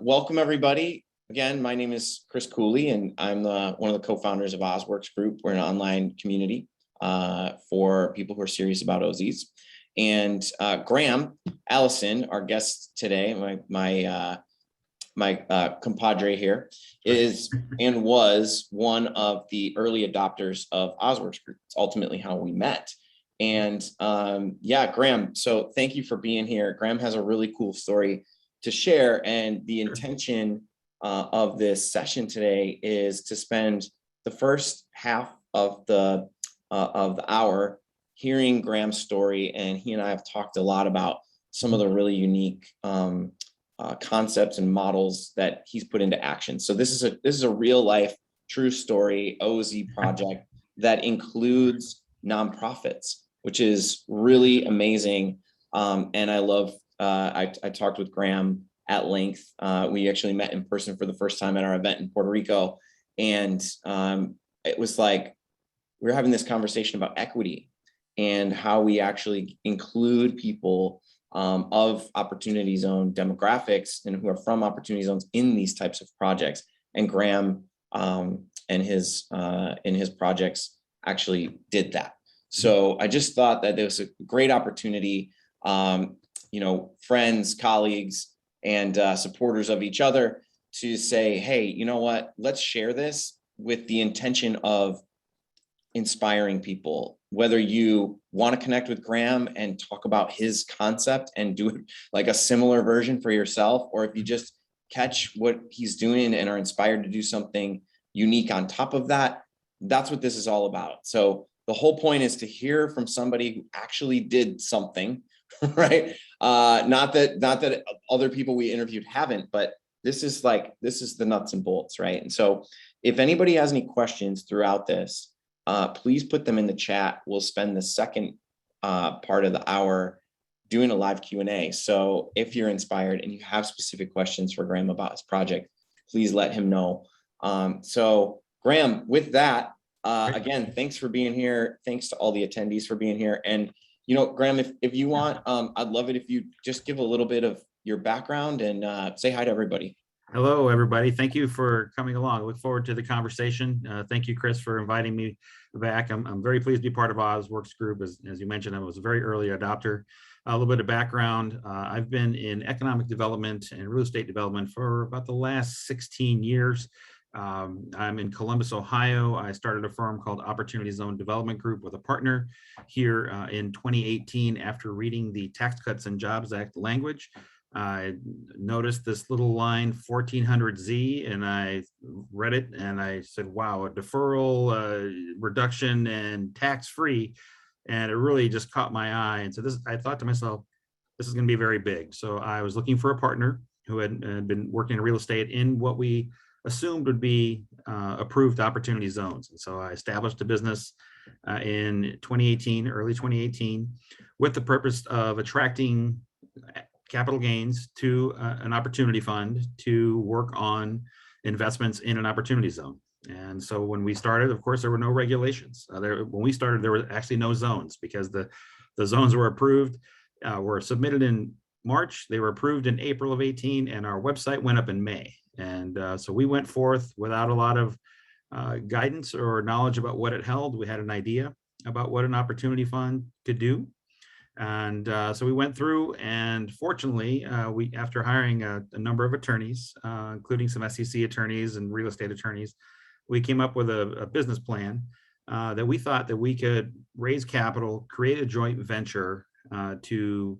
Welcome, everybody. Again, my name is Chris Cooley, and I'm one of the co-founders of OZworks Group. We're an online community for people who are serious about OZs. And Graham Allison, our guest today, my compadre here, is and was one of the early adopters of OZworks Group. It's ultimately how we met. And yeah, Graham, so thank you for being here. Graham has a really cool story to share, and the intention of this session today is to spend the first half of the hour hearing Graham's story, and he and I have talked a lot about some of the really unique concepts and models that he's put into action. So this is a real life, true story OZ project that includes nonprofits, which is really amazing. And I love. I talked with Graham at length. We actually met in person for the first time at our event in Puerto Rico. And it was like, we were having this conversation about equity and how we actually include people of opportunity zone demographics and who are from opportunity zones in these types of projects. And Graham and his projects actually did that. So I just thought that there was a great opportunity, friends, colleagues, and supporters of each other to say, hey, you know what, let's share this with the intention of inspiring people. Whether you want to connect with Graham and talk about his concept and do it like a similar version for yourself, or if you just catch what he's doing and are inspired to do something unique on top of that, that's what this is all about. So the whole point is to hear from somebody who actually did something, right? Not that other people we interviewed haven't, but this is the nuts and bolts, right? And so if anybody has any questions throughout this, please put them in the chat. We'll spend the second part of the hour doing a live Q&A. So if you're inspired and you have specific questions for Graham about his project, please let him know. So Graham, with that, again, thanks for being here. Thanks to all the attendees for being here. And, Graham, if you want, I'd love it if you just give a little bit of your background and say hi to everybody. Hello, everybody. Thank you for coming along. I look forward to the conversation. Thank you, Chris, for inviting me back. I'm very pleased to be part of OZworks Group. As you mentioned, I was a very early adopter. A little bit of background. I've been in economic development and real estate development for about the last 16 years. I'm in Columbus, Ohio. I started a firm called Opportunity Zone Development Group with a partner here in 2018 after reading the Tax Cuts and Jobs Act language. I noticed this little line 1400Z and I read it and I said, wow, a deferral, reduction and tax-free. And it really just caught my eye. And so I thought to myself, this is going to be very big. So I was looking for a partner who had been working in real estate in what we assumed would be approved opportunity zones. And so I established a business in 2018, early 2018, with the purpose of attracting capital gains to an opportunity fund to work on investments in an opportunity zone. And so when we started, of course, there were no regulations. When we started, there were actually no zones because the zones were approved, were submitted in March. They were approved in April of 18, and our website went up in May. And so we went forth without a lot of guidance or knowledge about what it held. We had an idea about what an opportunity fund could do. And so we went through, and fortunately, after hiring a number of attorneys, including some SEC attorneys and real estate attorneys, we came up with a business plan that we thought that we could raise capital, create a joint venture to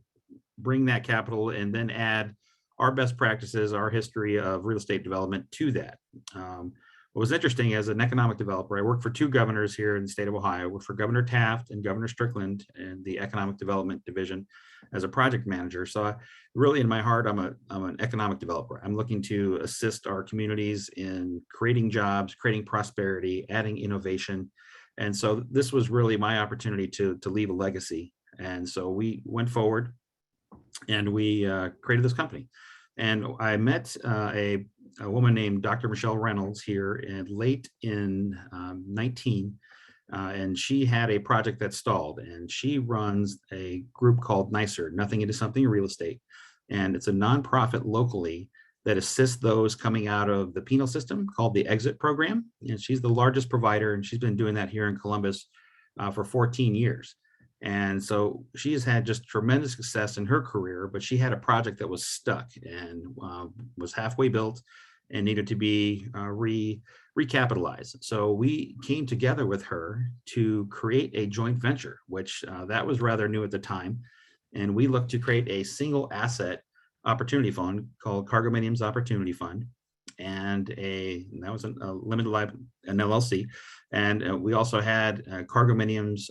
bring that capital and then add our best practices, our history of real estate development to that. What was interesting as an economic developer, I worked for two governors here in the state of Ohio. I worked for Governor Taft and Governor Strickland in the economic development division as a project manager. So really in my heart, I'm an economic developer. I'm looking to assist our communities in creating jobs, creating prosperity, adding innovation. And so this was really my opportunity to leave a legacy. And so we went forward and we created this company. And I met a woman named Dr. Michelle Reynolds here late in 19, and she had a project that stalled, and she runs a group called NICER, Nothing Into Something Real Estate. And it's a nonprofit locally that assists those coming out of the penal system called the Exit Program. And she's the largest provider, and she's been doing that here in Columbus for 14 years. And so she has had just tremendous success in her career, but she had a project that was stuck and was halfway built and needed to be recapitalized. So we came together with her to create a joint venture, which that was rather new at the time. And we looked to create a single asset opportunity fund called Cargominium's Opportunity Fund, and that was a limited life, an LLC. And we also had Cargominium's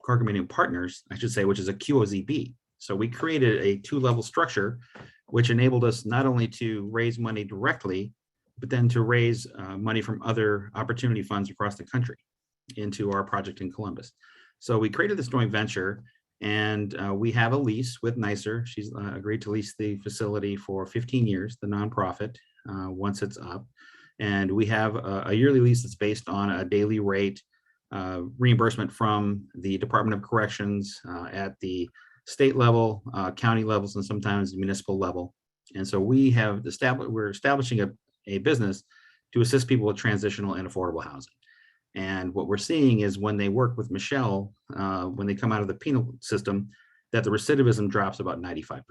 Cargominium Partners, I should say, which is a QOZB. So we created a two-level structure, which enabled us not only to raise money directly, but then to raise money from other opportunity funds across the country into our project in Columbus. So we created this joint venture, and we have a lease with NYSER. She's agreed to lease the facility for 15 years, the nonprofit, once it's up. And we have a yearly lease that's based on a daily rate reimbursement from the Department of Corrections at the state level, county levels, and sometimes the municipal level. And so we're establishing a business to assist people with transitional and affordable housing. And what we're seeing is when they work with Michelle, when they come out of the penal system, that the recidivism drops about 95%.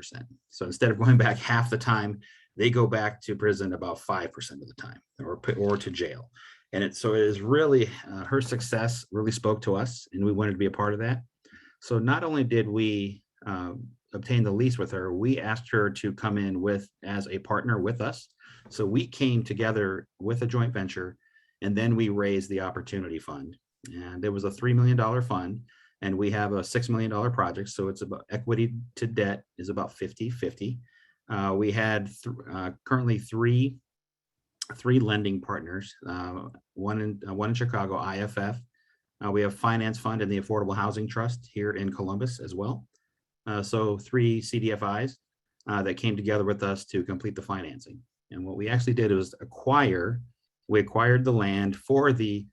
So instead of going back half the time, they go back to prison about 5% of the time, or to jail. And so it is really, her success really spoke to us, and we wanted to be a part of that. So not only did we obtain the lease with her, we asked her to come in as a partner with us. So we came together with a joint venture, and then we raised the Opportunity Fund. And it was a $3 million fund, and we have a $6 million project. So it's about equity to debt is about 50-50. We had currently three lending partners, one in Chicago, IFF. We have Finance Fund and the Affordable Housing Trust here in Columbus as well. So 3 CDFIs that came together with us to complete the financing. And what we actually did was we acquired the land for the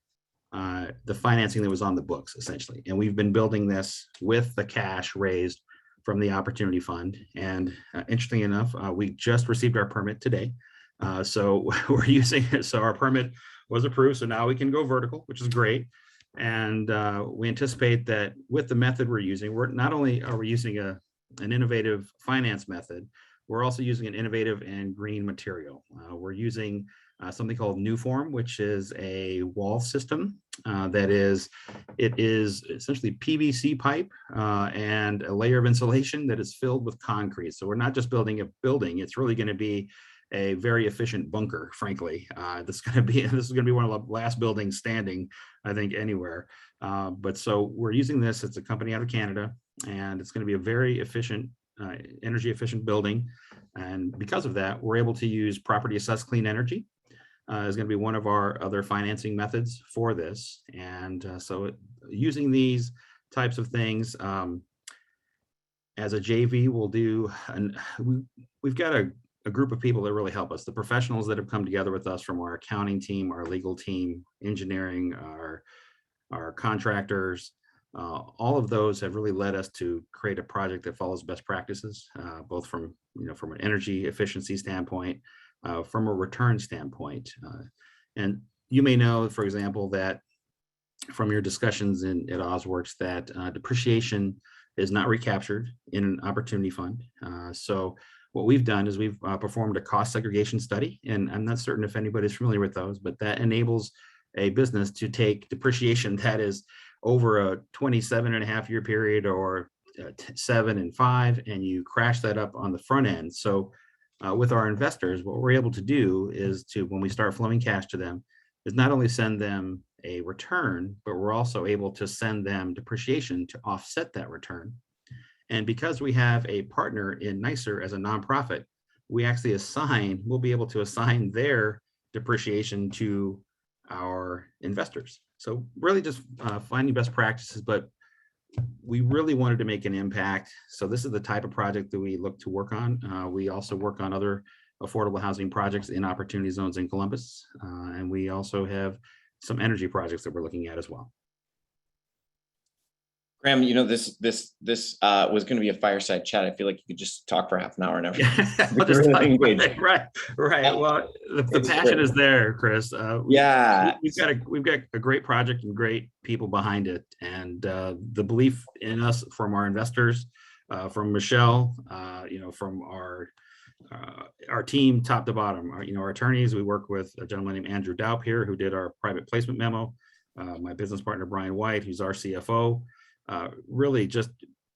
financing that was on the books, essentially. And we've been building this with the cash raised from the Opportunity Fund. And interestingly enough, we just received our permit today. So we're using it. So our permit was approved. So now we can go vertical, which is great. And we anticipate that with the method we're using, not only are we using an innovative finance method, we're also using an innovative and green material. We're using something called Newform, which is a wall system it is essentially PVC pipe and a layer of insulation that is filled with concrete. So we're not just building a building; it's really going to be a very efficient bunker. Frankly, this is going to be one of the last buildings standing, I think, anywhere. But so we're using this. It's a company out of Canada, and it's going to be a very efficient, energy efficient building. And because of that, we're able to use property assessed clean energy. Is going to be one of our other financing methods for this. And so using these types of things as a JV, we've got a group of people that really help us. The professionals that have come together with us from our accounting team, our legal team, engineering, our contractors, all of those have really led us to create a project that follows best practices, both from an energy efficiency standpoint, from a return standpoint. And you may know, for example, that from your discussions at OZworks that depreciation is not recaptured in an opportunity fund. So what we've done is we've performed a cost segregation study, and I'm not certain if anybody's familiar with those, but that enables a business to take depreciation that is over a 27.5-year period or 7 and 5, and you crash that up on the front end. So with our investors, what we're able to do is when we start flowing cash to them, is not only send them a return, but we're also able to send them depreciation to offset that return. And because we have a partner in NYSER as a nonprofit, we'll be able to assign their depreciation to our investors. So really just finding best practices, but we really wanted to make an impact. So this is the type of project that we look to work on. We also work on other affordable housing projects in opportunity zones in Columbus. And we also have some energy projects that we're looking at as well. Graham, this was going to be a fireside chat. I feel like you could just talk for half an hour and everything. I'll just Really talk, engaged. right. Well, the It's passion great. is there, Chris. Yeah. We've got a great project and great people behind it, and the belief in us from our investors, from Michelle, from our team, top to bottom. Our attorneys. We work with a gentleman named Andrew Daup here, who did our private placement memo. My business partner Brian White, who's our CFO. Really, just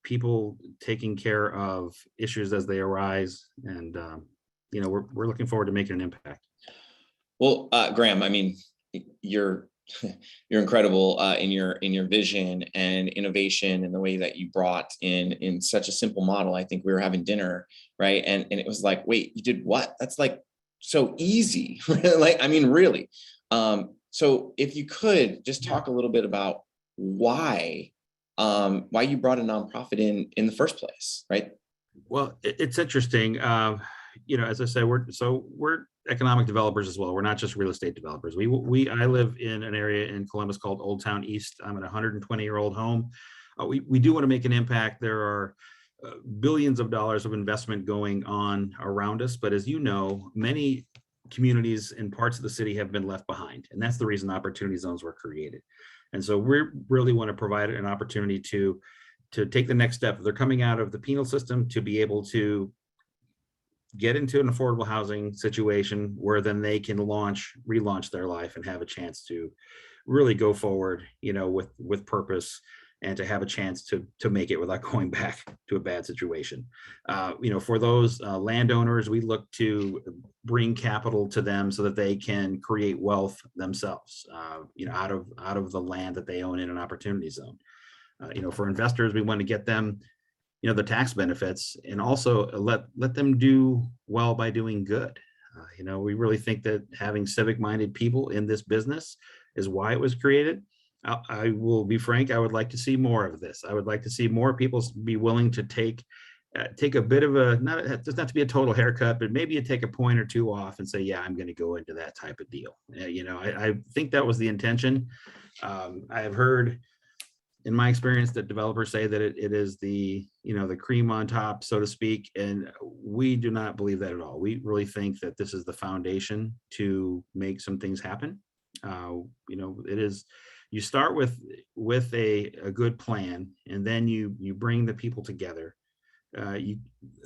people taking care of issues as they arise, and we're looking forward to making an impact. Well, Graham, I mean, you're you're incredible in your vision and innovation and the way that you brought in such a simple model. I think we were having dinner, right? And it was like, wait, you did what? That's like so easy. Like, I mean, really. So if you could just talk a little bit about why you brought a nonprofit in the first place, right? Well, it's interesting. As I said, we're economic developers as well. We're not just real estate developers. I live in an area in Columbus called Old Town East. I'm in a 120-year-old home. We do want to make an impact. There are billions of dollars of investment going on around us, but as you know, many communities and parts of the city have been left behind, and that's the reason opportunity zones were created. And so we really want to provide an opportunity to take the next step. They're coming out of the penal system to be able to get into an affordable housing situation where then they can relaunch their life and have a chance to really go forward, with purpose, and to have a chance to make it without going back to a bad situation. For those landowners, we look to bring capital to them so that they can create wealth themselves, out of the land that they own in an opportunity zone. For investors, we want to get them, the tax benefits, and also let them do well by doing good. We really think that having civic-minded people in this business is why it was created. I will be frank, I would like to see more of this. I would like to see more people be willing to take a bit of it doesn't have to be a total haircut, but maybe you take a point or two off and say, yeah, I'm going to go into that type of deal. I think that was the intention. I have heard in my experience that developers say that it is the cream on top, so to speak. And we do not believe that at all. We really think that this is the foundation to make some things happen. It is, you start with a good plan, and then you bring the people together.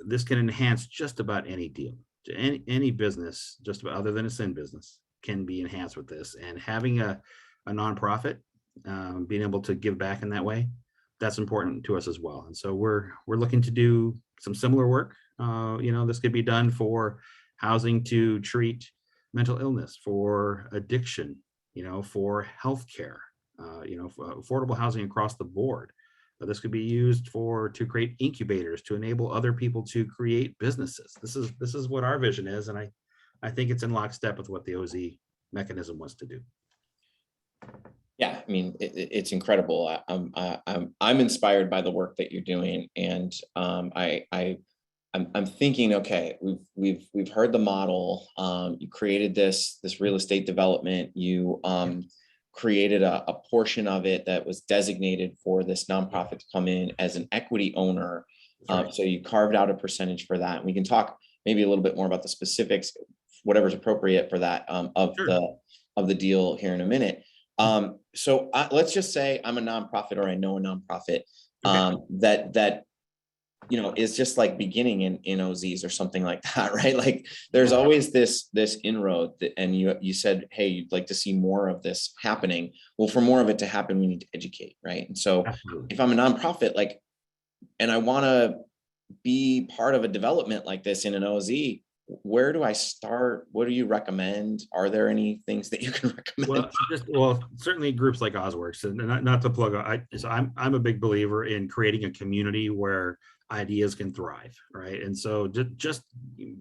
This can enhance just about any deal. Any business, just about, other than a sin business, can be enhanced with this. And having a nonprofit, being able to give back in that way, that's important to us as well. And so we're looking to do some similar work. This could be done for housing to treat mental illness, for addiction, for healthcare, for affordable housing across the board. This could be used to create incubators to enable other people to create businesses. This is what our vision is, and I think it's in lockstep with what the OZ mechanism wants to do. Yeah, I mean, it's incredible. I'm inspired by the work that you're doing, and I'm thinking, okay, we've heard the model. You created this real estate development. You created a portion of it that was designated for this nonprofit to come in as an equity owner. Right. So you carved out a percentage for that. And we can talk maybe a little bit more about the specifics, whatever's appropriate for that of the deal here in a minute. So let's just say I'm a nonprofit, or I know a nonprofit that is just like beginning in OZs or something like that, right? Like there's always this inroad and you said, hey, you'd like to see more of this happening. Well, for more of it to happen, we need to educate, right? And so if I'm a nonprofit, and I want to be part of a development like this in an OZ, where do I start? What do you recommend? Are there any things that you can recommend? Well, certainly groups like OZworks, and not to plug. I'm a big believer in creating a community where ideas can thrive, right? And so just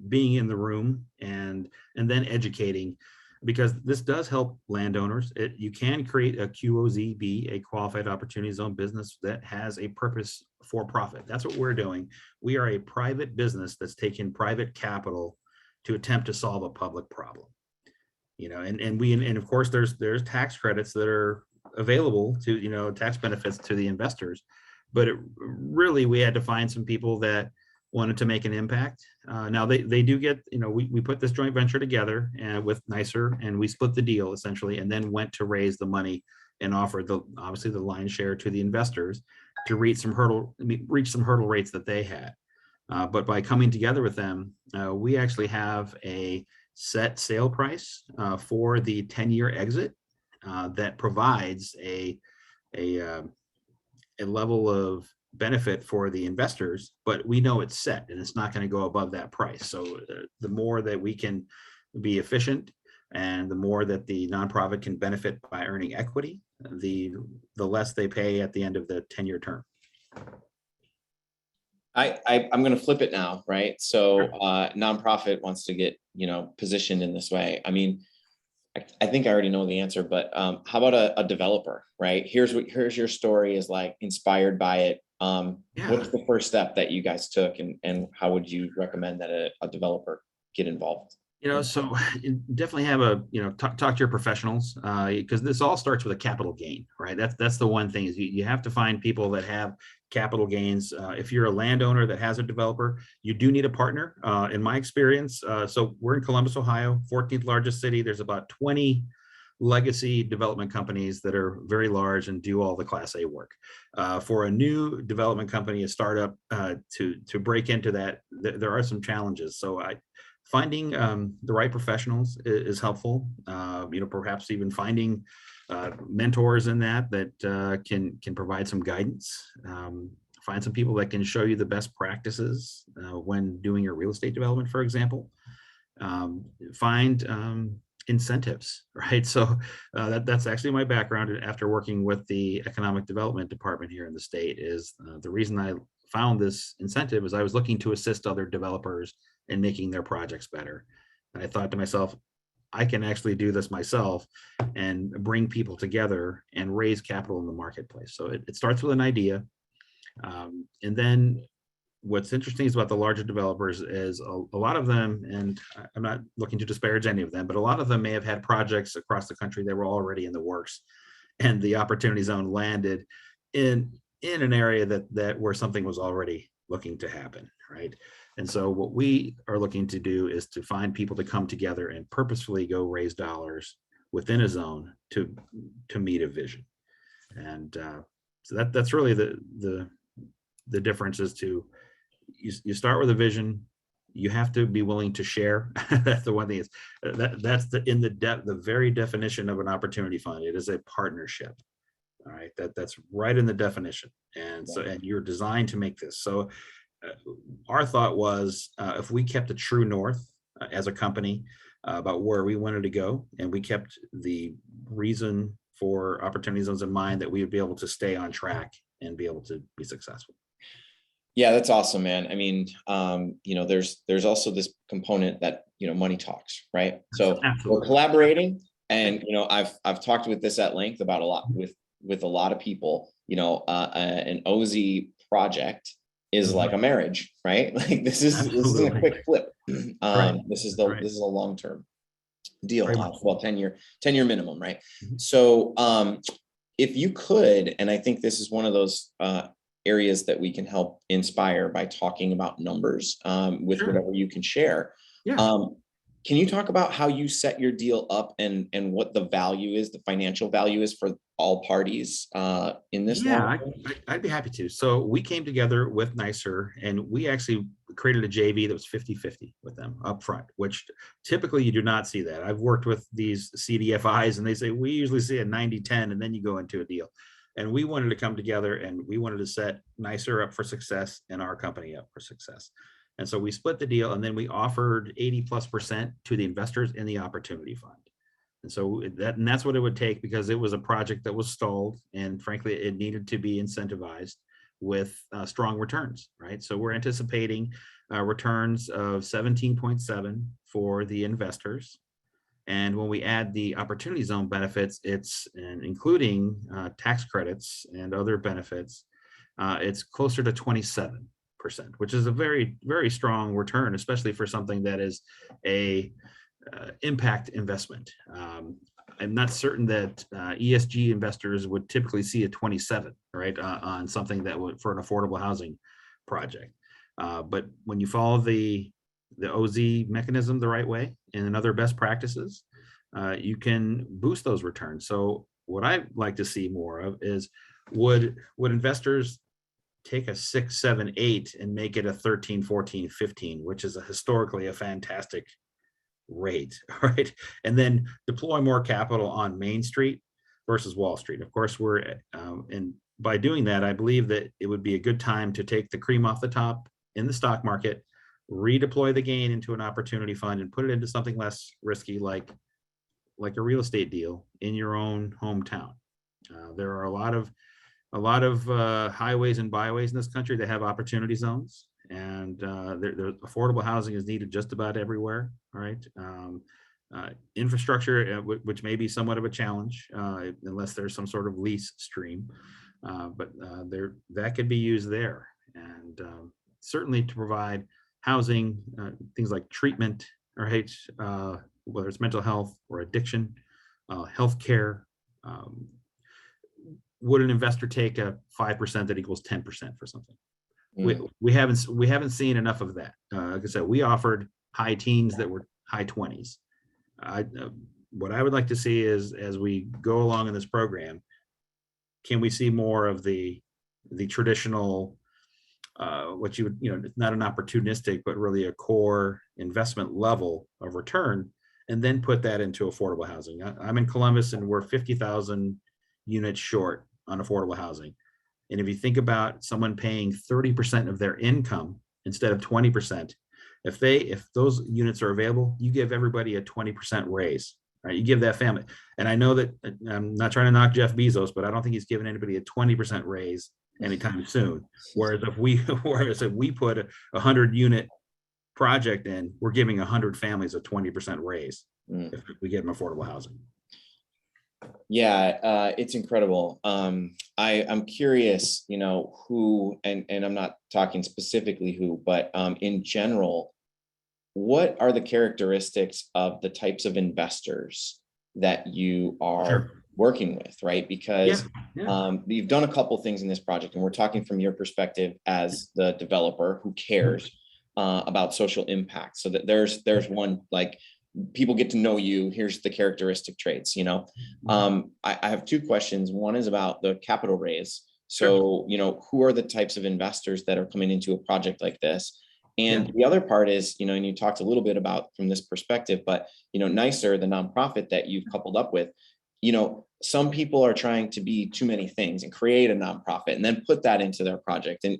being in the room and then educating, because this does help landowners. You can create a QOZB, a qualified opportunity zone business that has a purpose for profit. That's what we're doing. We are a private business that's taking private capital to attempt to solve a public problem. And of course there's tax credits that are available to, tax benefits to the investors. but really we had to find some people that wanted to make an impact. Now they do get, we put this joint venture together with NYSER, and we split the deal essentially, and then went to raise the money and offer obviously the lion's share to the investors to reach some hurdle rates that they had. But by coming together with them, we actually have a set sale price for the 10-year exit that provides a level of benefit for the investors, but we know it's set and it's not going to go above that price. So the more that we can be efficient and the more that the nonprofit can benefit by earning equity, the less they pay at the end of the 10-year term. I'm going to flip it now, right? So nonprofit wants to get, positioned in this way. I mean, I think I already know the answer, but how about a developer, right? Here's your story is like inspired by it. What's the first step that you guys took, and how would you recommend that a developer get involved? So you definitely have talk to your professionals, because this all starts with a capital gain, right? That's the one thing is you have to find people that have capital gains. If you're a landowner that has a developer, you do need a partner. In my experience, so we're in Columbus, Ohio, 14th largest city. There's about 20 legacy development companies that are very large and do all the Class A work. For a new development company, a startup, to break into that, there are some challenges. So finding the right professionals is helpful. Perhaps even finding mentors in that can provide some guidance. Find some people that can show you the best practices when doing your real estate development, for example. Find incentives, right? So that's actually my background after working with the economic development department here in the state. Is the reason I found this incentive is I was looking to assist other developers in making their projects better. And I thought to myself, I can actually do this myself and bring people together and raise capital in the marketplace. So it starts with an idea. And then what's interesting is about the larger developers is a lot of them, and I'm not looking to disparage any of them, but a lot of them may have had projects across the country that were already in the works, and the opportunity zone landed in an area that where something was already looking to happen, right? And so what we are looking to do is to find people to come together and purposefully go raise dollars within a zone to meet a vision. And so that's really the difference is to you start with a vision. You have to be willing to share. That's the one thing is that's the very definition of an opportunity fund. It is a partnership. All right, that's right in the definition. And so and you're designed to make this. So our thought was if we kept a true north as a company about where we wanted to go, and we kept the reason for opportunity zones in mind, that we would be able to stay on track and be able to be successful. Yeah, that's awesome, man. I mean, there's also this component that, money talks, right? So Absolutely. We're collaborating, and, I've talked with this at length about a lot with a lot of people. An OZ project is like a marriage, right? Like this isn't a quick flip. Right. This is a long-term deal. Well, 10-year minimum, right? Mm-hmm. So if you could, and I think this is one of those areas that we can help inspire by talking about numbers with whatever you can share. Yeah. Can you talk about how you set your deal up and what the value is, the financial value is for all parties in this? Yeah, I'd be happy to. So we came together with NYSER, and we actually created a JV that was 50-50 with them up front, which typically you do not see that. I've worked with these CDFIs and they say, we usually see a 90-10 and then you go into a deal. And we wanted to come together and we wanted to set NYSER up for success and our company up for success. And so we split the deal, and then we offered 80+% to the investors in the opportunity fund. And so that's what it would take, because it was a project that was stalled, and frankly, it needed to be incentivized with strong returns, right? So we're anticipating returns of 17.7 for the investors. And when we add the opportunity zone benefits, including tax credits and other benefits, it's closer to 27%, which is a very, very strong return, especially for something that is a impact investment. I'm not certain that ESG investors would typically see a 27, right, on something that would for an affordable housing project. But when you follow the OZ mechanism the right way and other best practices, you can boost those returns. So what I'd like to see more of is would investors take a 6, 7, 8 and make it a 13, 14, 15, which is historically a fantastic rate, right? And then deploy more capital on Main Street versus Wall Street. Of course, and by doing that, I believe that it would be a good time to take the cream off the top in the stock market, redeploy the gain into an opportunity fund, and put it into something less risky, like a real estate deal in your own hometown. There are a lot of highways and byways in this country that have opportunity zones, and affordable housing is needed just about everywhere. All right. Infrastructure, which may be somewhat of a challenge unless there's some sort of lease stream, but that could be used there, and certainly to provide housing, things like treatment, right? Whether it's mental health or addiction, healthcare. Would an investor take a 5% that equals 10% for something? We haven't seen enough of that. Like I said, we offered high teens that were high 20s. What I would like to see is, as we go along in this program, can we see more of the traditional, what you would, not an opportunistic, but really a core investment level of return, and then put that into affordable housing. I'm in Columbus, and we're 50,000 units short on affordable housing. And if you think about someone paying 30% of their income instead of 20%, if those units are available, you give everybody a 20% raise, right? You give that family. And I know that I'm not trying to knock Jeff Bezos, but I don't think he's giving anybody a 20% raise anytime soon. Whereas if we put a 100 unit project in, we're giving 100 families a 20% raise if we give them affordable housing. Yeah, it's incredible. I'm curious, who, and I'm not talking specifically who, but in general, what are the characteristics of the types of investors that you are working with, right? Because you've done a couple things in this project, and we're talking from your perspective as the developer who cares about social impact. So that there's one, like, people get to know you. Here's the characteristic traits. I have two questions. One is about the capital raise. So, who are the types of investors that are coming into a project like this? And the other part is, and you talked a little bit about from this perspective, but, NYSER, the nonprofit that you've coupled up with, some people are trying to be too many things and create a nonprofit and then put that into their project. And,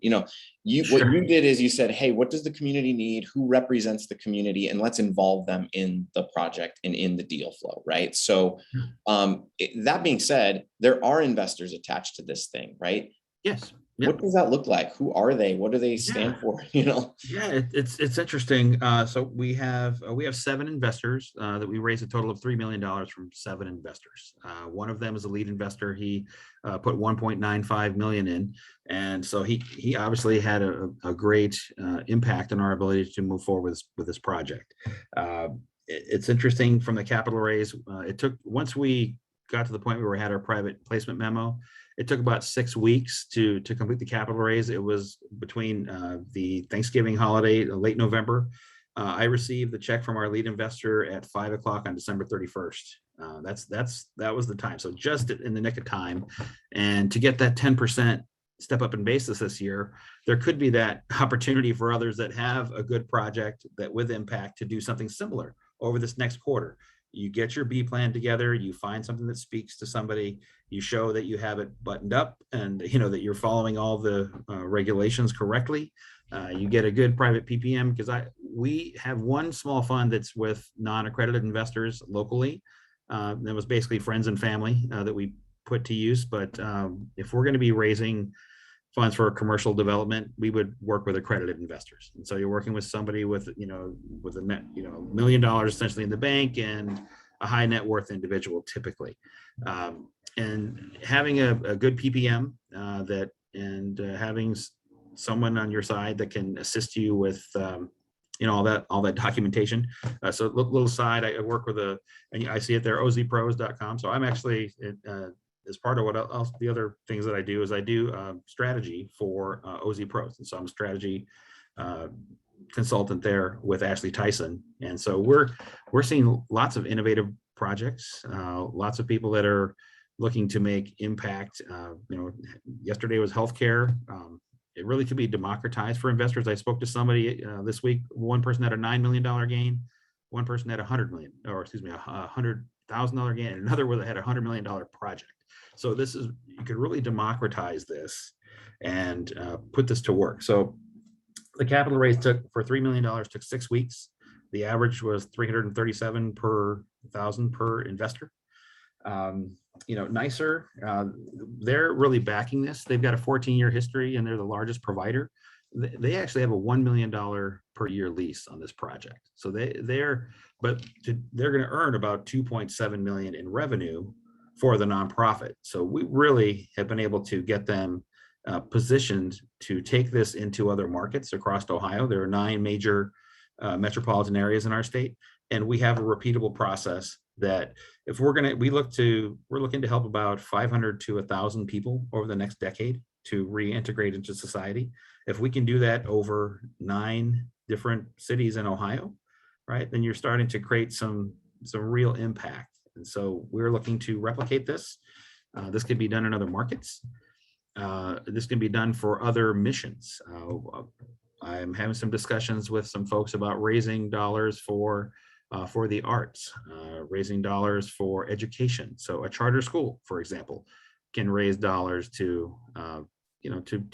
what you did is you said, hey, what does the community need? Who represents the community? And let's involve them in the project and in the deal flow, right? So that being said, there are investors attached to this thing, right? Yes. What does that look like? Who are they? What do they stand for? Yeah, it's interesting. So we have 7 investors that we raised a total of $3 million from 7 investors. One of them is a lead investor. He put 1.95 million in, and so he obviously had a great impact on our ability to move forward with this project. It's interesting from the capital raise. It took, once we got to the point where we had our private placement memo, it took about 6 weeks to complete the capital raise. It was between the Thanksgiving holiday, late November. I received the check from our lead investor at 5 o'clock on December 31st. That was the time. So just in the nick of time. And to get that 10% step up in basis this year, there could be that opportunity for others that have a good project that with impact to do something similar over this next quarter. You get your B plan together, you find something that speaks to somebody, you show that you have it buttoned up and that you're following all the regulations correctly. You get a good private PPM, because we have one small fund that's with non-accredited investors locally. That was basically friends and family that we put to use. But if we're going to be raising funds for commercial development, we would work with accredited investors. And so you're working with somebody with a net, $1 million essentially in the bank and a high net worth individual typically. And having a good PPM having someone on your side that can assist you with all that documentation. So little side, I work with and I see it there, OZpros.com. So I'm actually, as part of what else, the other things that I do is I do strategy for OZ Pros. And so I'm a strategy consultant there with Ashley Tyson. And so we're seeing lots of innovative projects, lots of people that are looking to make impact. Yesterday was healthcare. It really could be democratized for investors. I spoke to somebody this week. One person had a $9 million gain. One person had $100,000 gain, and another one that had a $100 million project. So you could really democratize this and put this to work. So the capital raise for $3 million took 6 weeks. The average was 337 per thousand per investor. NYSER, they're really backing this. They've got a 14-year history and they're the largest provider. They actually have a $1 million per year lease on this project. So they're going to earn about 2.7 million in revenue for the nonprofit. So we really have been able to get them positioned to take this into other markets across Ohio. There are 9 major metropolitan areas in our state, and we have a repeatable process that if we're looking to help about 500 to 1,000 people over the next decade to reintegrate into society. If we can do that over 9 different cities in Ohio, right, then you're starting to create some real impact. And so we're looking to replicate this. This can be done in other markets. This can be done for other missions. I'm having some discussions with some folks about raising dollars for the arts, raising dollars for education. So a charter school, for example, can raise dollars to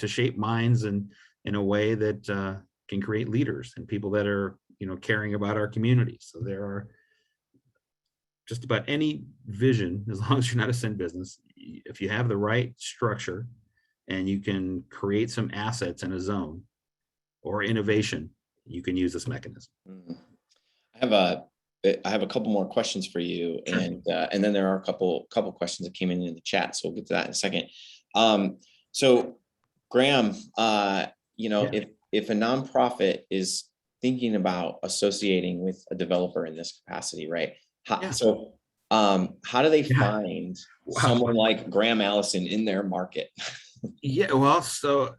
shape minds in a way that can create leaders and people that are caring about our community. So there are just about any vision, as long as you're not a sin business, if you have the right structure and you can create some assets in a zone or innovation, you can use this mechanism. I have a couple more questions for you, sure. And then there are a couple questions that came in the chat, so we'll get to that in a second. So Graham, if a nonprofit is thinking about associating with a developer in this capacity, right? How do they find someone like Graham Allison in their market? Yeah, well, so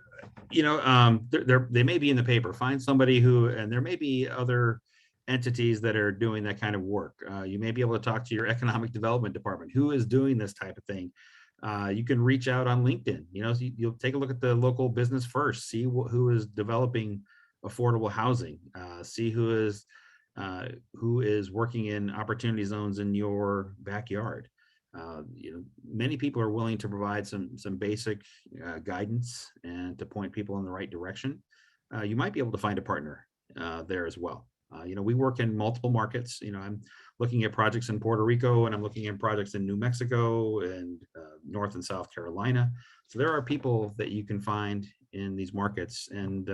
they may be in the paper. Find somebody and there may be other entities that are doing that kind of work. You may be able to talk to your economic development department who is doing this type of thing. You can reach out on LinkedIn. You'll take a look at the local business first, see who is developing affordable housing, see who is working in opportunity zones in your backyard. Many people are willing to provide some basic guidance and to point people in the right direction. You might be able to find a partner there as well. We work in multiple markets. I'm looking at projects in Puerto Rico, and I'm looking at projects in New Mexico and North and South Carolina. So there are people that you can find in these markets and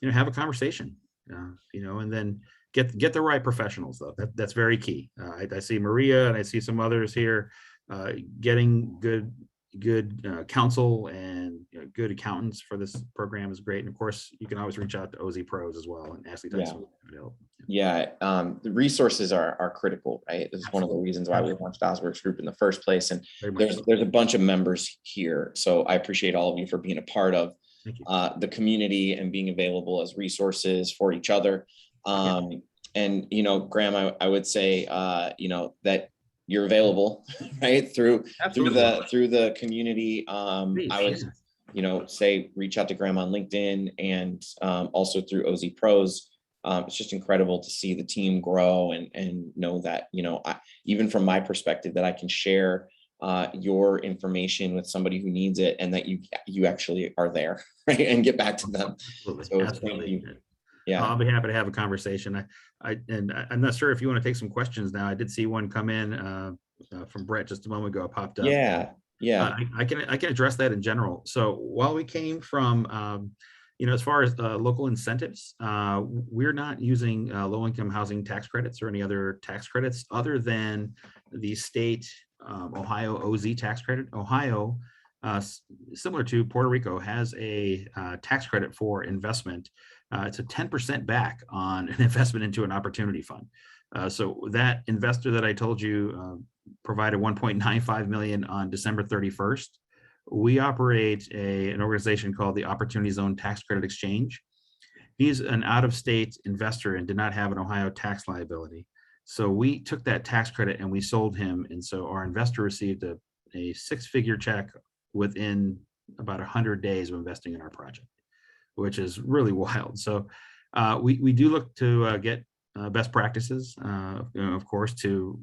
have a conversation. And then get the right professionals, though. That's very key. I see Maria and I see some others here getting good counsel and good accountants for this program is great. And of course, you can always reach out to OZ Pros as well and Ashley Tyson. Yeah, the resources are critical, right? This is one of the reasons why we launched OZworks Group in the first place. And there's a bunch of members here, so I appreciate all of you for being a part of the community and being available as resources for each other. And Graham, I would say that you're available, right, through the community. I would say reach out to Graham on LinkedIn and also through OZ Pros. It's just incredible to see the team grow and know that even from my perspective that I can share your information with somebody who needs it, and that you actually are there, right, and get back to them. So thank you. Yeah, I'll be happy to have a conversation. I'm not sure if you want to take some questions now. I did see one come in from Brett just a moment ago. It popped up. Yeah. I can address that in general. So while we came from, as far as local incentives, we're not using low-income housing tax credits or any other tax credits other than the state Ohio OZ tax credit. Ohio, similar to Puerto Rico, has a tax credit for investment it's a 10% back on an investment into an opportunity fund. So that investor that I told you provided 1.95 million on December 31st. We operate an organization called the Opportunity Zone Tax Credit Exchange. He's an out-of-state investor and did not have an Ohio tax liability. So we took that tax credit and we sold him. And so our investor received a six-figure check within about 100 days of investing in our project, which is really wild. So we do look to get best practices, of course, to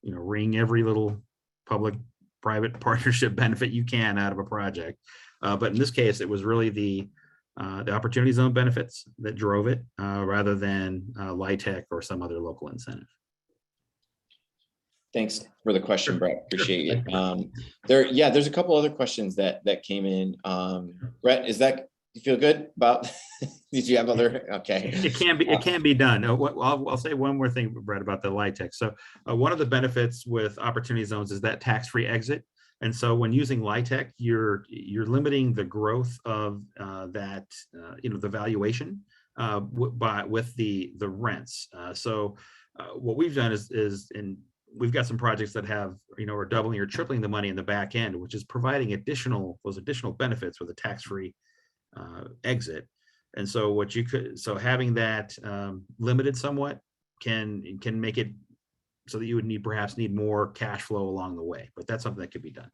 wring every little public-private partnership benefit you can out of a project. But in this case, it was really the Opportunity Zone benefits that drove it, rather than LIHTC or some other local incentive. Thanks for the question, Sure. Brett. Appreciate Sure. it. There's a couple other questions that came in. Brett, you feel good about? Did you have other? Okay. It can be done. I'll say one more thing, Brett, about the LIHTC. So one of the benefits with Opportunity Zones is that tax-free exit. And so when using LIHTC, you're limiting the growth of the valuation with the rents. So what we've done is we've got some projects that have are doubling or tripling the money in the back end, which is providing those additional benefits with a tax-free exit. And so having that limited somewhat can make it so that you would perhaps need more cash flow along the way, but that's something that could be done.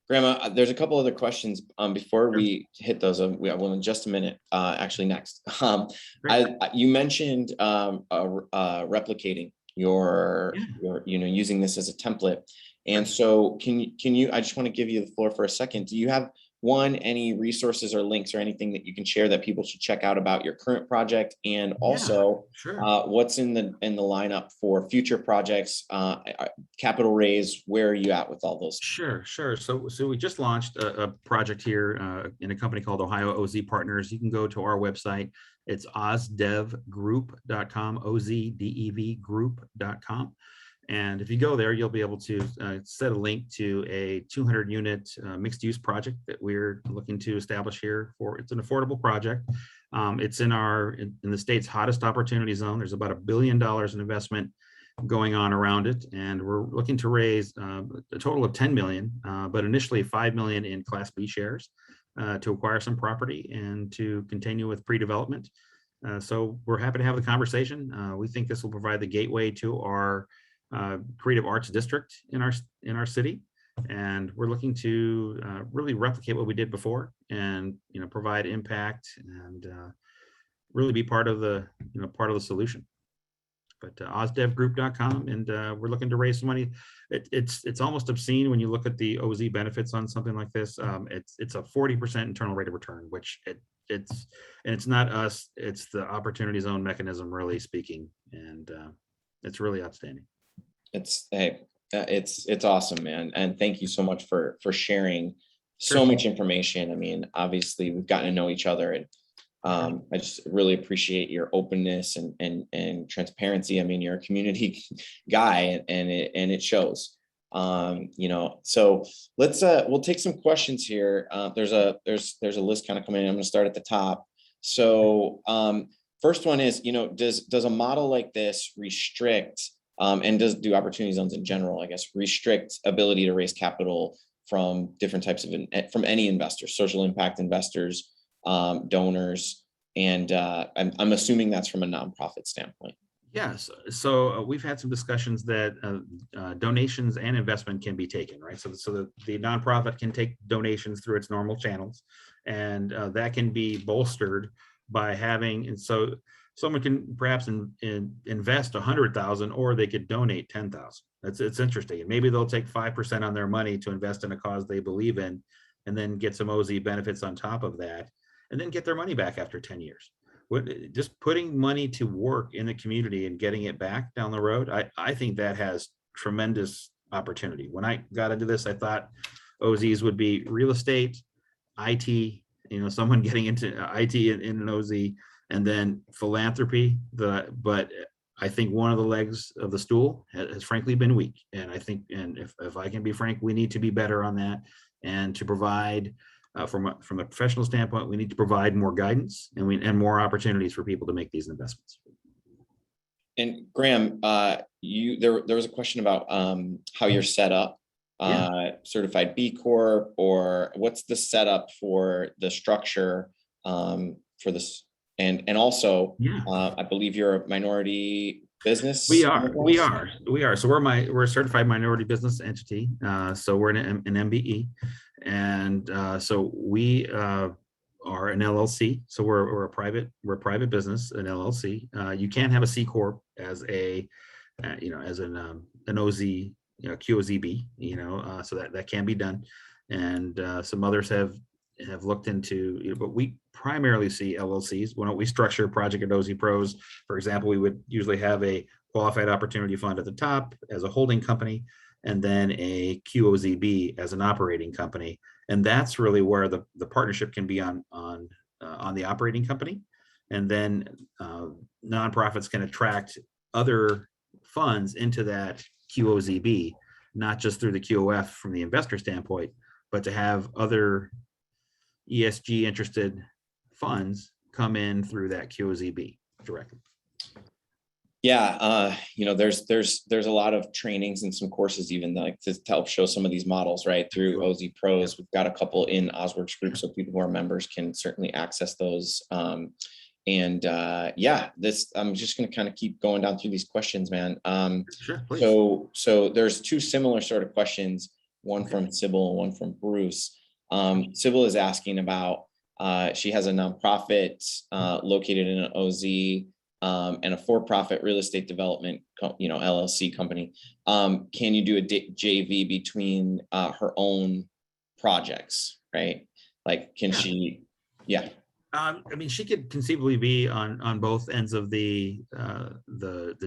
Grandma, there's a couple other questions before we hit those. We will in just a minute. Actually, next, you mentioned replicating your using this as a template, and so can you? I just want to give you the floor for a second. Do you have any resources or links or anything that you can share that people should check out about your current project, and also what's in the lineup for future projects, capital raise? Where are you at with all those? Sure. So we just launched a project here in a company called Ohio OZ Partners. You can go to our website. It's ozdevgroup.com, ozdevgroup.com. And if you go there, you'll be able to set a link to a 200-unit mixed-use project that we're looking to establish here. It's an affordable project. It's in the state's hottest opportunity zone. There's about $1 billion in investment going on around it, and we're looking to raise a total of $10 million, but initially $5 million in Class B shares to acquire some property and to continue with pre-development. So we're happy to have the conversation. We think this will provide the gateway to our creative arts district in our city, and we're looking to really replicate what we did before, and provide impact and really be part of the solution. But ozdevgroup.com, and we're looking to raise some money. It's almost obscene when you look at the OZ benefits on something like this. It's a 40% internal rate of return, which it's not us, it's the Opportunity Zone mechanism, really speaking, and it's really outstanding. It's awesome, man, and thank you so much for sharing so much information. I mean, obviously we've gotten to know each other, and I just really appreciate your openness and transparency. I mean, you're a community guy, and it shows. So we'll take some questions here. There's a list kind of coming in. I'm going to start at the top. So first one is, does a model like this restrict and do Opportunity Zones in general, I guess, restrict ability to raise capital from different types from any investors, social impact investors, donors, and I'm assuming that's from a nonprofit standpoint. Yes. So we've had some discussions that donations and investment can be taken, right? So the nonprofit can take donations through its normal channels, and that can be bolstered by and so someone can perhaps invest 100,000, or they could donate 10,000. It's interesting. And maybe they'll take 5% on their money to invest in a cause they believe in, and then get some OZ benefits on top of that, and then get their money back after 10 years. Just putting money to work in the community and getting it back down the road, I think that has tremendous opportunity. When I got into this, I thought OZs would be real estate, IT, someone getting into IT in an OZ, and then philanthropy. But I think one of the legs of the stool has frankly been weak. And I think, and if I can be frank, we need to be better on that, and to provide From a professional standpoint, we need to provide more guidance and more opportunities for people to make these investments. And Graham, there was a question about how you're set up, certified B Corp, or what's the setup for the structure for this, and also I believe you're a minority business. We are. So we're a certified minority business entity. So we're an MBE, and so we are an LLC. So we're a private business, an LLC. You can have a C Corp as a as an OZ, QOZB, so that can be done. And some others have looked into, but we primarily see LLCs. When we structure a project at OZ Pros, for example, we would usually have a qualified opportunity fund at the top as a holding company, and then a QOZB as an operating company. And that's really where the partnership can be on the operating company. And then nonprofits can attract other funds into that QOZB, not just through the QOF from the investor standpoint, but to have other ESG interested funds come in through that QOZB directly. Yeah, there's a lot of trainings and some courses even like to help show some of these models, right, through OZ Pros. We've got a couple in OZworks Group, so people who are members can certainly access those. I'm just going to kind of keep going down through these questions, man. Sure, please. So there's two similar sort of questions, one from Sybil and one from Bruce. Sybil is asking about, she has a nonprofit located in an OZ and a for-profit real estate development, LLC company. Can you do a JV between her own projects, right? Like, can she? Yeah. She could conceivably be on both ends of the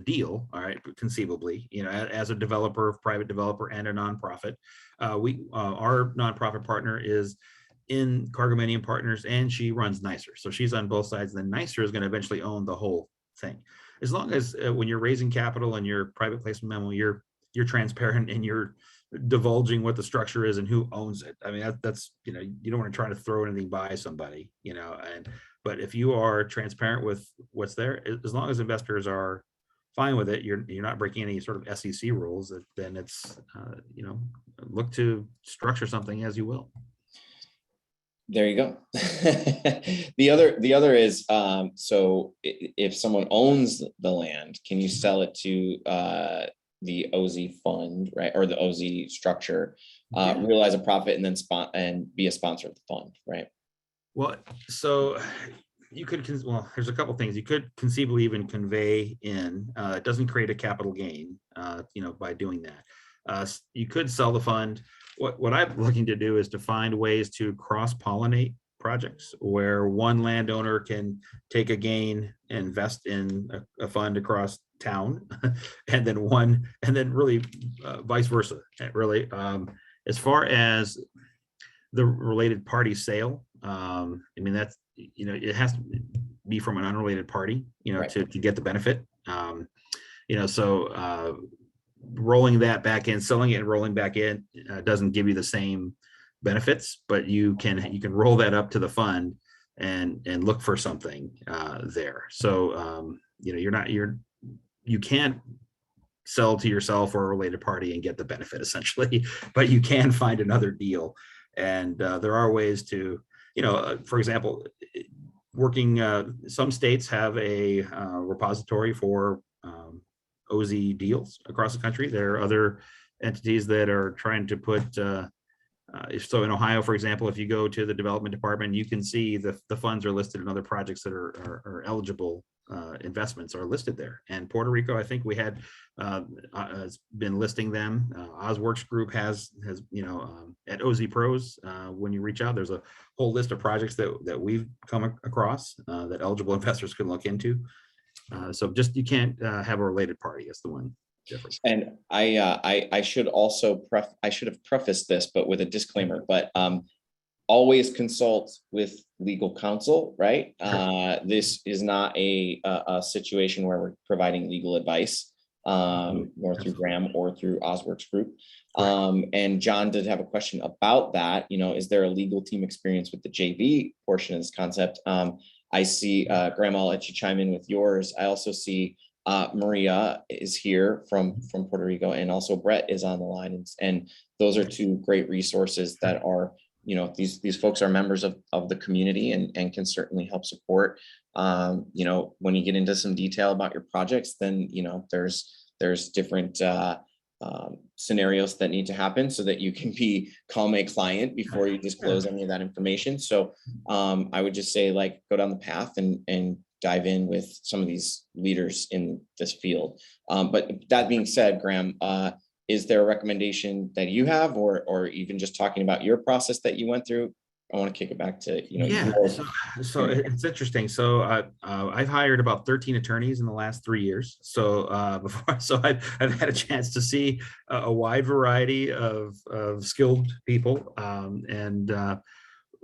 deal. All right, conceivably, as a developer, private developer, and a nonprofit. Our nonprofit partner is in Cargomanian Partners, and she runs NYSER, so she's on both sides. And then NYSER is going to eventually own the whole thing, as long as when you're raising capital and your private placement memo, you're transparent and you're divulging what the structure is and who owns it. I mean, that's you don't want to try to throw anything by somebody, but if you are transparent with what's there, as long as investors are fine with it, you're not breaking any sort of SEC rules, then it's look to structure something as you will. There you go. The other is, so if someone owns the land, can you sell it to the OZ fund, right, or the OZ structure, realize a profit, and then be a sponsor of the fund, right? Well, so you could, there's a couple things you could conceivably even convey in. It doesn't create a capital gain, by doing that. You could sell the fund. What I'm looking to do is to find ways to cross-pollinate projects where one landowner can take a gain, invest in a fund across town, and then really vice versa. Really, as far as the related party sale, that's it has to be from an unrelated party, right, to get the benefit. Rolling that back in, selling it and rolling back in doesn't give you the same benefits, but you can roll that up to the fund and look for something there. So you can't sell to yourself or a related party and get the benefit essentially, but you can find another deal. And there are ways to, for example, some states have a repository for OZ deals across the country. There are other entities that are trying to put, so in Ohio, for example, if you go to the development department, you can see the funds are listed in other projects that are eligible investments are listed there. And Puerto Rico, I think we has been listing them. OZworks Group has at OZ Pros, when you reach out, there's a whole list of projects that we've come across that eligible investors can look into. So just, you can't have a related party. That's the one difference. And I should have prefaced this, but with a disclaimer, but always consult with legal counsel, right? Sure. This is not a situation where we're providing legal advice. or through Graham or through OZworks Group. And John did have a question about that. Is there a legal team experience with the JV portion of this concept? I see, Graham, I'll let you chime in with yours. I also see Maria is here from Puerto Rico, and also Brett is on the line. And those are two great resources that are, these folks are members of the community and can certainly help support. When you get into some detail about your projects, then, there's different scenarios that need to happen so that you can become a client before you disclose any of that information. So I would just say, go down the path and dive in with some of these leaders in this field. But that being said, Graham, is there a recommendation that you have, or even just talking about your process that you went through? I want to kick it back to, So it's interesting. So I've hired about 13 attorneys in the last 3 years. So I've had a chance to see a wide variety of skilled people, and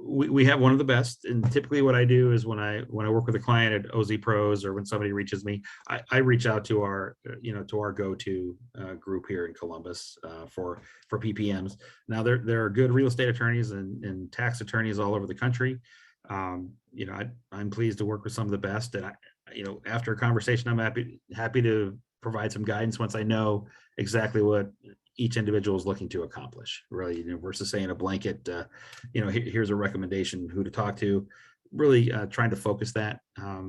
we have one of the best. And typically what I do is when I work with a client at OZ Pros, or when somebody reaches me, I reach out to our go-to group here in Columbus for PPMs. Now there are good real estate attorneys and tax attorneys all over the country. I'm pleased to work with some of the best. And after a conversation, I'm happy to provide some guidance once I know exactly what each individual is looking to accomplish, really, versus saying a blanket, here's a recommendation who to talk to. Really trying to focus that,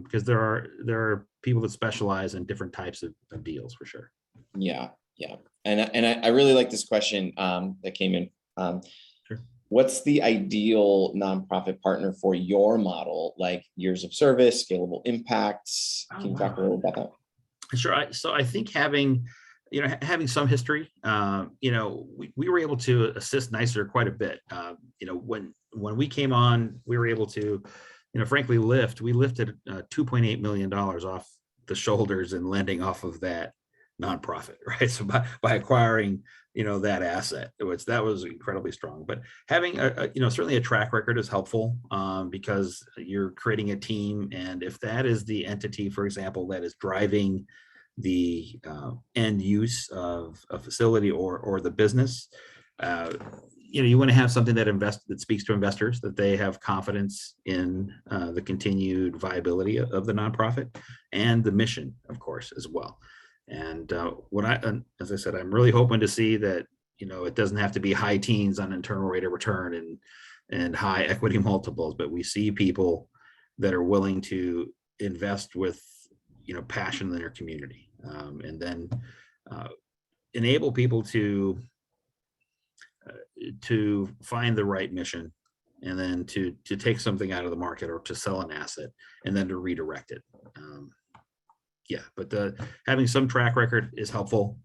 because there are people that specialize in different types of deals, for sure. Yeah. And I really like this question that came in. Sure. What's the ideal nonprofit partner for your model, like years of service, scalable impacts? Can you talk a little about that? Sure. So I think having some history, we were able to assist NYSER quite a bit. When we came on, we were able to, frankly, we lifted $2.8 million off the shoulders and lending off of that nonprofit, right? So by acquiring, that asset, that was incredibly strong. But having certainly a track record is helpful, because you're creating a team. And if that is the entity, for example, that is driving the end use of a facility or the business, you want to have something that speaks to investors, that they have confidence in the continued viability of the nonprofit and the mission, of course, as well. And as I said, I'm really hoping to see that, it doesn't have to be high teens on internal rate of return and high equity multiples, but we see people that are willing to invest with, passion in their community, and then enable people to find the right mission, and then to take something out of the market or to sell an asset and then to redirect it. But having some track record is helpful,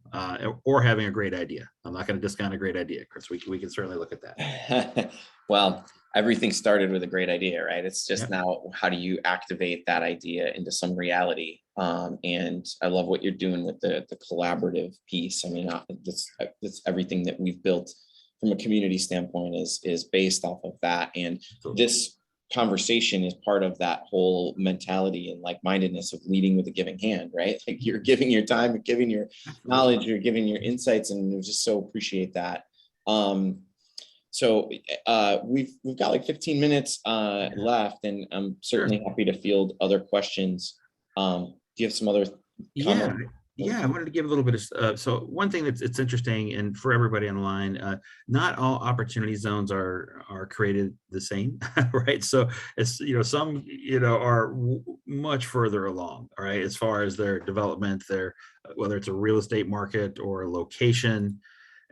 or having a great idea. I'm not going to discount a great idea, Chris. We can certainly look at that. Well, everything started with a great idea, right? It's just now, how do you activate that idea into some reality? And I love what you're doing with the collaborative piece. I mean, that's everything that we've built from a community standpoint is based off of that. And this conversation is part of that whole mentality and like-mindedness of leading with a giving hand, right? Like, you're giving your time, you're giving your knowledge, you're giving your insights, and we just so appreciate that. So we've got like 15 minutes left, and I'm certainly happy to field other questions. Do you have some other comments? I wanted to give a little bit of, so one thing it's interesting, and for everybody on the line, not all opportunity zones are created the same, right? So it's, some, are much further along, all right, as far as their development, whether it's a real estate market or a location.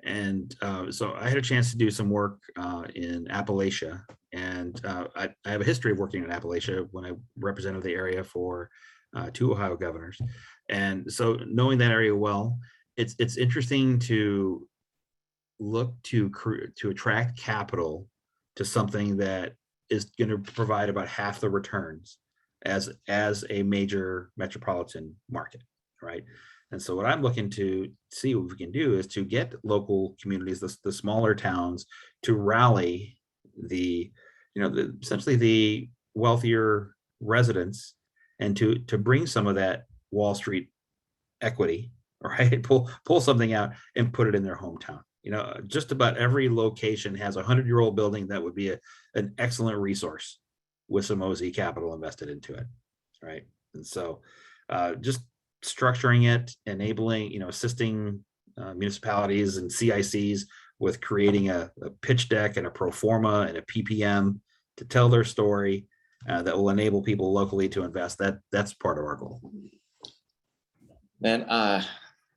And so I had a chance to do some work in Appalachia, and I have a history of working in Appalachia when I represented the area for 2 Ohio governors. And so knowing that area well, it's interesting to look to attract capital to something that is going to provide about half the returns as a major metropolitan market, right? And so what I'm looking to see what we can do is to get local communities, the smaller towns, to rally essentially the wealthier residents, and to bring some of that Wall Street equity, right? Pull something out and put it in their hometown. Just about every location has a 100-year-old building that would be an excellent resource with some OZ capital invested into it, right? And so just structuring it, enabling, assisting municipalities and CICs with creating a pitch deck and a pro forma and a PPM to tell their story that will enable people locally to invest. That's part of our goal. Man,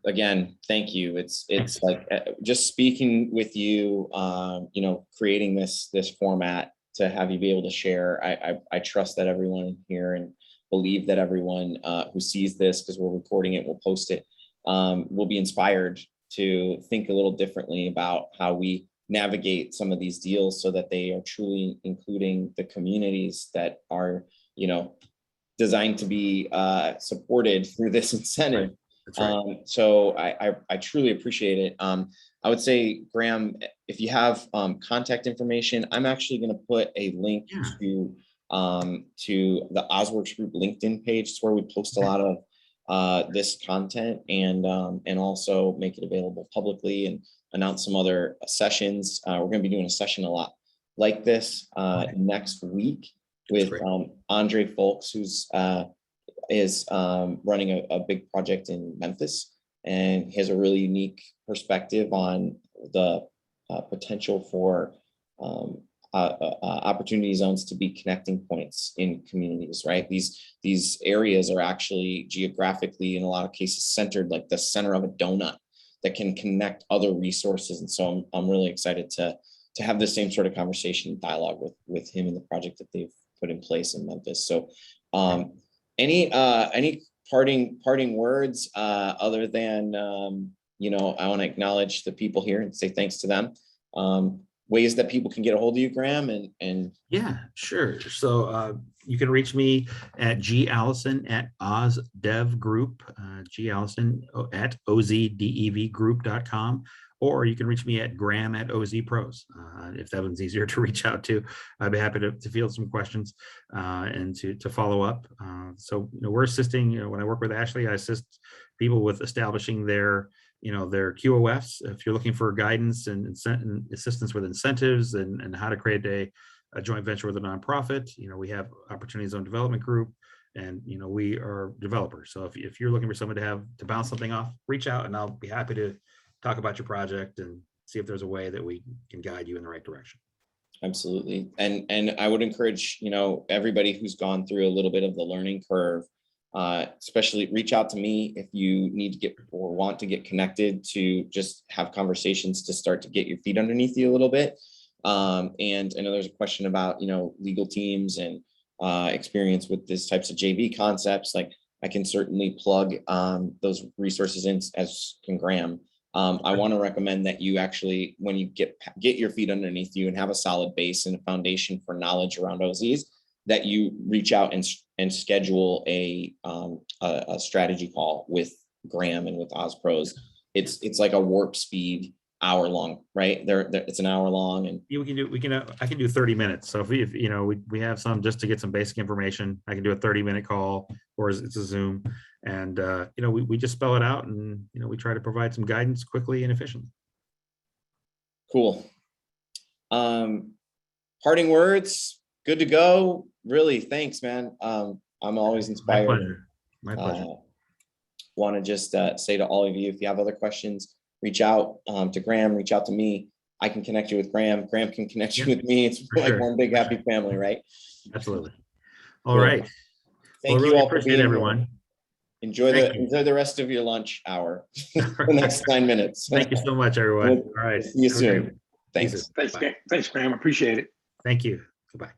again, thank you. It's like just speaking with you, creating this format to have you be able to share. I trust that everyone here and believe that everyone who sees this, because we're recording it, we'll post it, will be inspired to think a little differently about how we navigate some of these deals so that they are truly including the communities that are, designed to be supported through this incentive. Right. That's right. So I truly appreciate it. I would say, Graham, if you have contact information, I'm actually going to put a link to the OZworks Group LinkedIn page. It's where we post a lot of this content and also make it available publicly and announce some other sessions. We're going to be doing a session a lot like this next week with Andre Folks, who's is running a big project in Memphis, and he has a really unique perspective on the potential for opportunity zones to be connecting points in communities, right? These areas are actually geographically, in a lot of cases, centered like the center of a donut that can connect other resources. And so I'm really excited to have the same sort of conversation and dialogue with him and the project that they've put in place in Memphis. So any parting words other than I want to acknowledge the people here and say thanks to them. Ways that people can get a hold of you, Graham, and yeah, sure. So you can reach me at gallison at OZDevGroup, gallison at OZDevGroup.com, or you can reach me at Graham at OZPros. If that one's easier to reach out to, I'd be happy to field some questions and to follow up. So we're assisting. When I work with Ashley, I assist people with establishing their QOFs. If you're looking for guidance and assistance with incentives and how to create a joint venture with a nonprofit, we have Opportunity Zone Development Group, and we are developers. So if you're looking for someone to bounce something off, reach out and I'll be happy to talk about your project and see if there's a way that we can guide you in the right direction. Absolutely. And I would encourage, everybody who's gone through a little bit of the learning curve, especially reach out to me if you need to get or want to get connected to just have conversations to start to get your feet underneath you a little bit. And I know there's a question about, legal teams and experience with these types of JV concepts. Like I can certainly plug those resources in, as can Graham. I want to recommend that you actually, when you get your feet underneath you and have a solid base and a foundation for knowledge around OZs, that you reach out and schedule a strategy call with Graham and with OzPros. It's like a warp speed hour long, right? It's an hour long, and I can do 30 minutes. So if we have some just to get some basic information, I can do a 30-minute call, or it's a Zoom, and we just spell it out, and we try to provide some guidance quickly and efficiently. Cool. Parting words. Good to go. Really, thanks, man. I'm always inspired. My pleasure. Want to just say to all of you, if you have other questions, reach out to Graham, reach out to me. I can connect you with Graham. Graham can connect you with me. It's like one big happy family, right? Absolutely. All right. Thank you all for being everyone. Here. Enjoy the rest of your lunch hour. The next 9 minutes. Thank you so much, everyone. All right. See you soon. Thanks. Thanks, Graham. Appreciate it. Thank you. Goodbye.